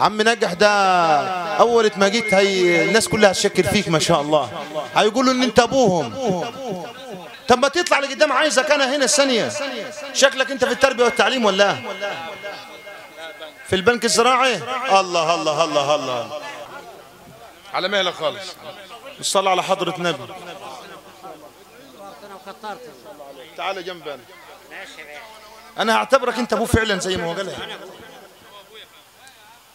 عم نجح ده اول ما جيت هي الناس كلها هتشكر فيك ما شاء الله، هيقولوا ان انت ابوهم. طب ما تطلع لقدام، عايزك انا هنا الثانيه. شكلك انت في التربيه والتعليم ولا في البنك الزراعي؟ الله الله الله الله، على مهلك خالص. الصلاة على حضرة النبي. تعال جنبنا، انا هعتبرك انت ابوه فعلا زي ما هو قالها.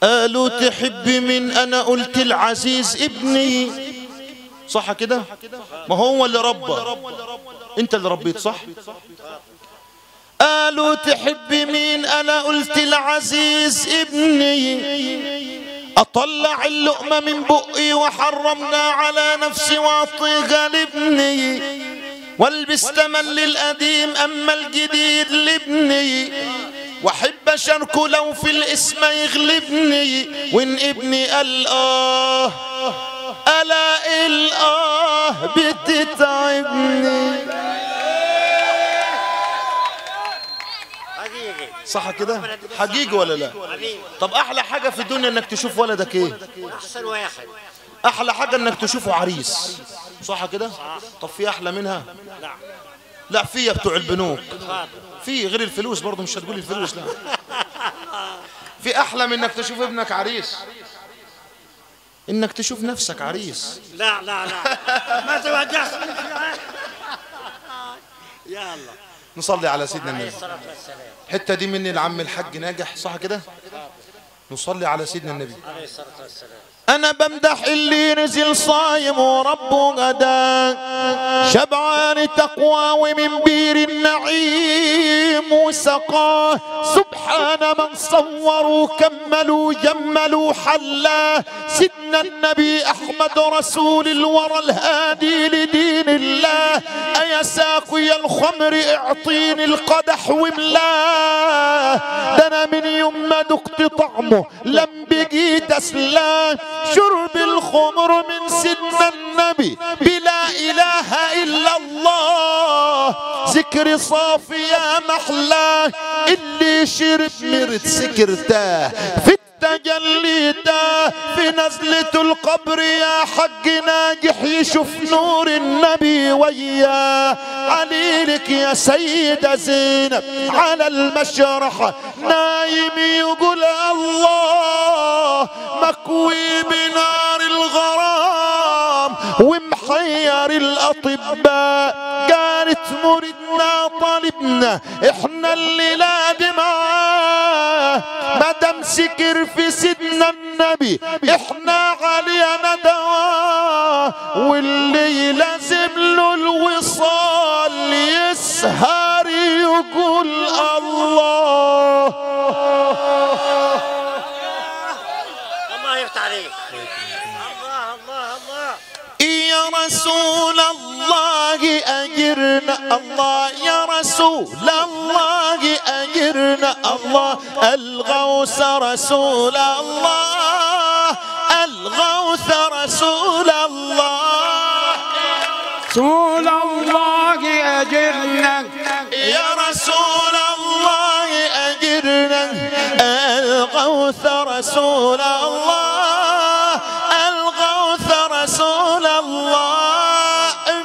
قالوا تحب من انا قلت العزيز ابني، صح كده؟ ما هو اللي ربى، انت اللي ربيت صح؟ قالوا تحب مين انا قلت العزيز ابني، اطلع اللقمة من بقي وحرمنا على نفسي واعطيها لابني، والبس تملي القديم اما الجديد لابني، واحب اشاركه لو في الاسم يغلبني، وان ابني قال الا الاه بتتعبني. صح كده؟ حقيقي ولا لا؟ طب احلى حاجه في الدنيا انك تشوف ولدك ايه؟ احسن واحد. احلى حاجه انك تشوفه عريس، صح كده؟ طب في احلى منها؟ لا في بتوع البنوك، في غير الفلوس برضه، مش هتقول الفلوس لا. في احلى من انك تشوف ابنك عريس، انك تشوف نفسك عريس. لا لا لا ما توجهش. يا الله نصلي على سيدنا النبي. الحته دي مني لعم الحاج ناجح، صح كده؟ نصلي على سيدنا النبي عليه الصلاه والسلام. انا بمدح اللي نزل صايم وربه غدا، شبعان تقوى ومن بير النعيم وسقاه، سبحان من صوروا كملوا جملوا حلاه، سيدنا النبي احمد رسول الورى الهادي لدين الله، ايا ساقي الخمر اعطيني القدح وملاه، ده انا من يوم ما دقت طعمه لم بقيت اسلاه، شرب الخمر من سيدنا النبي بلا اله الا الله، ذكر صافي يا محلاه، اللي شرب مرت سكرتاه في التجلي ده، في نزلة القبر يا حق ناجح يشوف نور النبي وياه، عليلك يا سيدة زينب على المشرحة نايم يقول الله، مكوي بنار الغرام ومحير الأطباء، قالت مريدنا طالبنا احنا الليلة دي معاه، مدام سكر في سيدنا النبي احنا علينا دواء، واللي لازم له الوصال يسهر يقول الله. الله يفتح عليك. الله الله الله. يا رسول الله أجرنا، الله يا رسول الله أجرنا، الله الغوث رسول الله، الغوث رسول الله، رسول الله أجرنا، يا رسول الله أجرنا، الغوث رسول الله، الغوث رسول الله،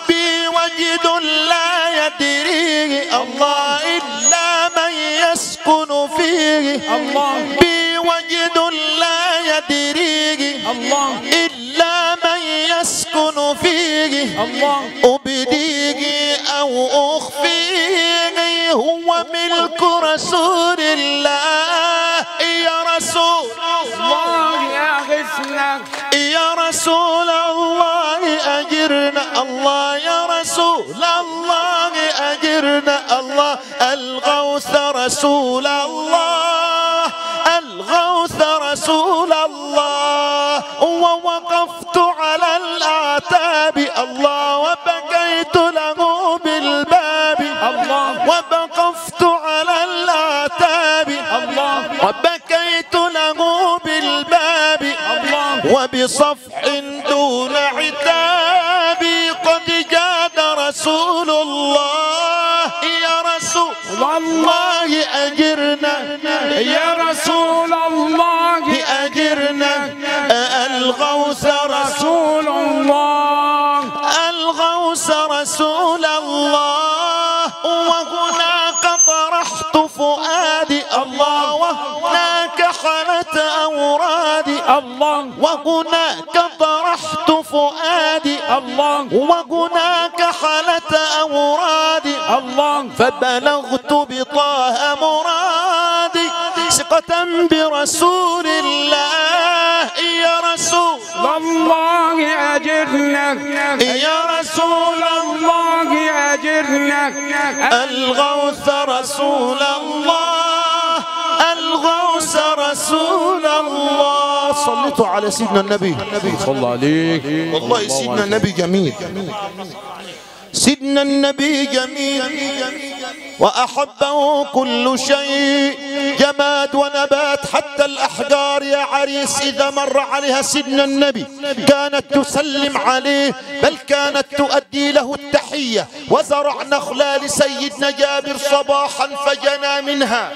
بوجد لا يدريه الله إلا من يسكن فيه، الله بوجد لا يدريه الله إلا من يسكن فيه، الله أبديه أو أخفيه هو ملك رسول الله، يا رسول الله يغثنا، يا رسول الله أجرنا، الله يا رسول الله أجرنا، الله الغوث رسول الله، الغوث رسول الله، ووقفت على الأعتاب الله وبكيت له بالباب، الله ووقفت على الأعتاب الله وبكيت له بالباب، الله وبصفح دون عتاب قد جاد رسول الله، يا رسول الله أجرنا، يا رسول الله أجرنا، الله وهناك طرحت فؤادي الله وهناك حلت أورادي الله فبلغت بطه مرادي ثقة برسول الله يا رسول الله أجرنا يا رسول الله أجرنا الغوث رسول الله الغوث رسول الله. صليتوا على سيدنا النبي صلى عليك. والله سيدنا النبي جميل سيدنا النبي جميل وأحبه كل شيء جماد ونبات حتى الأحجار يا عريس إذا مر عليها سيدنا النبي كانت تسلم عليه بل كانت تؤدي له التحية. وزرع نخلة لسيدنا جابر صباحا فجنى منها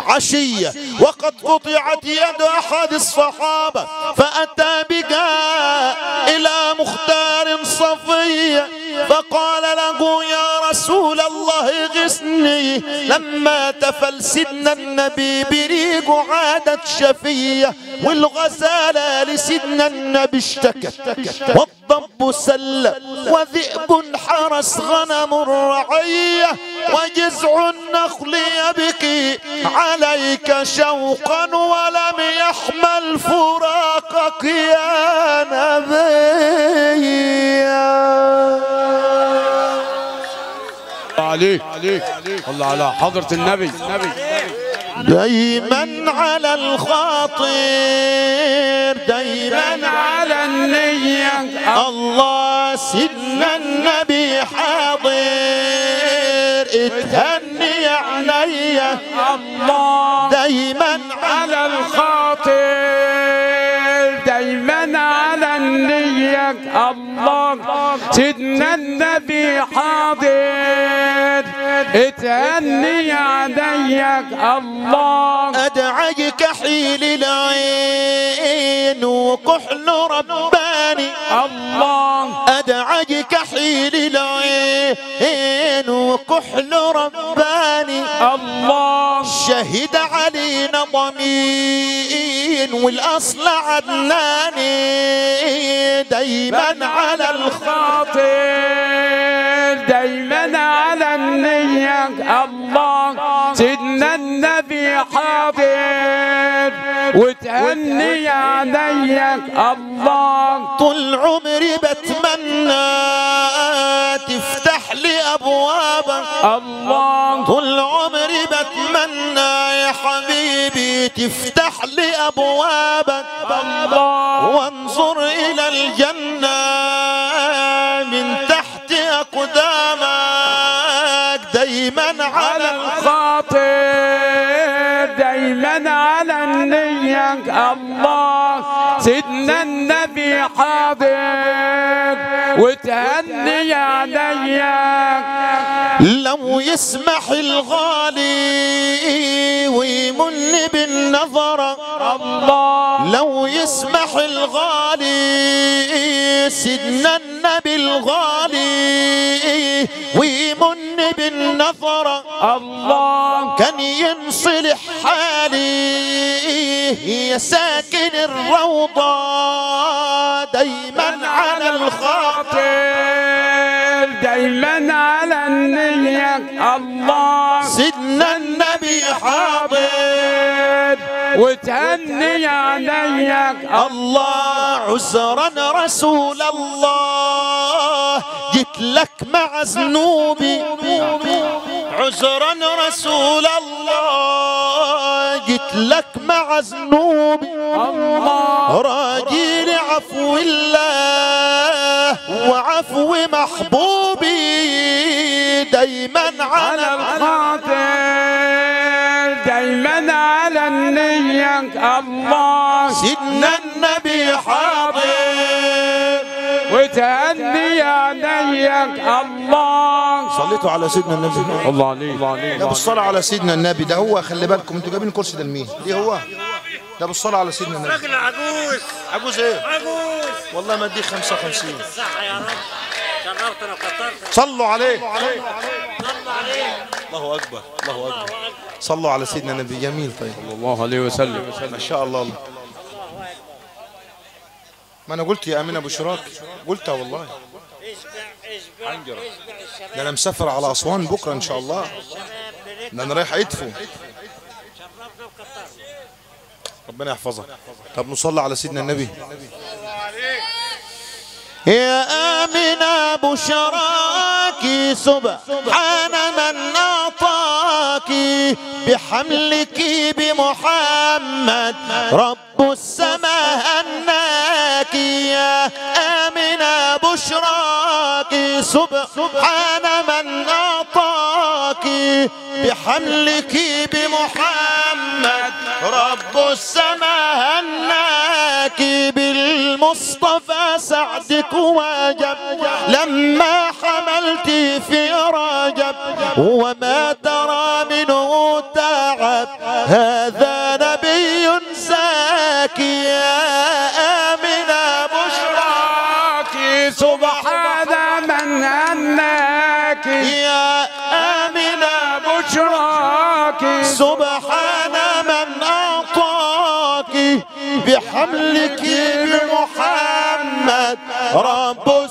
عشية وقد قطعت يد أحد الصحابة فأتى بها إلى مختار صفية فقال له يا رسول الله غثني لما تفل سيدنا النبي بريق عادت شفية والغزالة لسيدنا النبي اشتكت والضب سل وذئب حرس غنم الرعية وجزع النخل يبكي عليك شوقا ولم يحمل فراقك يا نبي. عليك الله على حضرة النبي. دايما على الخاطر دايما على النية الله سيدنا النبي حاضر اتهني عليا الله دايما على الخاطر دايما على النية الله سيدنا النبي حاضر اتهني عليك الله. ادعي كحيل العين وكحل رباني الله ادعي كحيل العين وكحل رباني الله شهد علينا ضمين والاصل عدناني دايما على الخاطر دايما على النية الله سيدنا النبي حاضر وتهني عليك الله. طول عمري بتمنى تفتح لي ابوابك الله طول عمري بتمنى يا حبيبي تفتح لي ابوابك الله وانظر الى الجنة من تحت اقدامك دايما على الخاطر دايما على النية الله سيدنا النبي حاضر وتهني عليك. لو يسمح الغالي ويمن بالنظرة الله لو يسمح الغالي سيدنا النبي الغالي ويمن بالنظرة الله كان ينصلح حالي يا ساكن الروضة دايما على الخاطر دايما على النية الله سيدنا النبي حاضر وتهني عليك الله عذرا رسول الله جيت لك مع ذنوبي عذرا رسول الله جيت لك مع ذنوبي الله راجي لعفو الله وعفو محبوبي دايما على الخاطر دايما على النية الله سيدنا النبي حاضر وتهني عليك الله. صليتوا على سيدنا النبي الله عليك ده بالصلاة على سيدنا النبي ده هو خلي بالكم انتوا جايبين الكرسي ده لمين؟ دي هو ده بالصلاة على سيدنا النبي. راجل عجوز عجوز ايه؟ عجوز والله ما اديك 55. صح يا رب شرفتنا وكترتنا. صلوا عليه صلوا عليه. الله اكبر الله اكبر. صلوا على سيدنا النبي جميل. طيب صلى الله عليه وسلم ما شاء الله. الله أكبر. ما انا قلت يا امينه بشراك، قلتها والله. اشبع اشبع الشباب. ده انا مسافر على اسوان بكره ان شاء الله، ده انا رايح ادفو. شرفنا وكترنا. ربنا يحفظك. طب نصلي على سيدنا النبي. يا آمنة بشراك سبحان من أعطاك بحملك بمحمد رب السماء هناك. يا آمنة بشراك سبحان من أعطاك بحملك بمحمد رب السماء هناك. بالمصطفى سعدك وجب لما حملت في رجب وما ترى منه تعب هذا نبي زاكي. يا آمنة بشراك سبحان من هناك. يا آمنة بشراك سبحان من أعطاك بحملك بمحمد رب